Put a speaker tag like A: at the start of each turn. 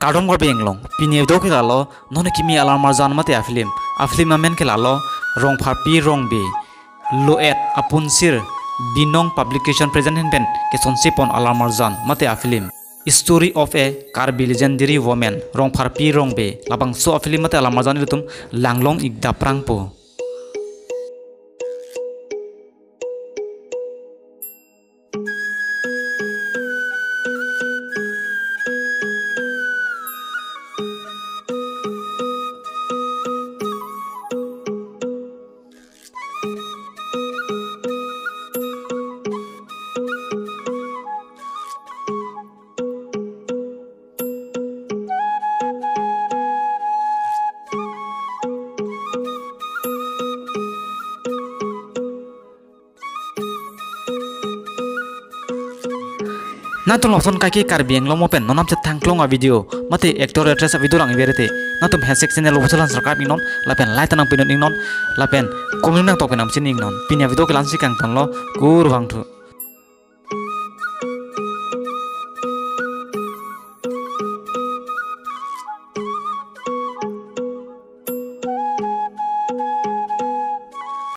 A: Kadong gor benglong pini do ke lalo none kimi alar marjan mate aflim amen ke lalo rong pharpi rong be loet apun sir binong publication present hen pen ke sonsipon alar marjan mate aflim story of a Karbi legendary woman rong pharpi rong be labang so aflim mate alar marjan lutum langlong igda prangpo Natum lopson kaki Karbi yang lomo pen nonam cetang klong a video mate actor actress a video lang iberete natum hasek channel lobosalan subscribe ning non lapen like tanang pinon ning non lapen comment nang token am sin ning non pinya video ke lansi kang tanglo kur wangthu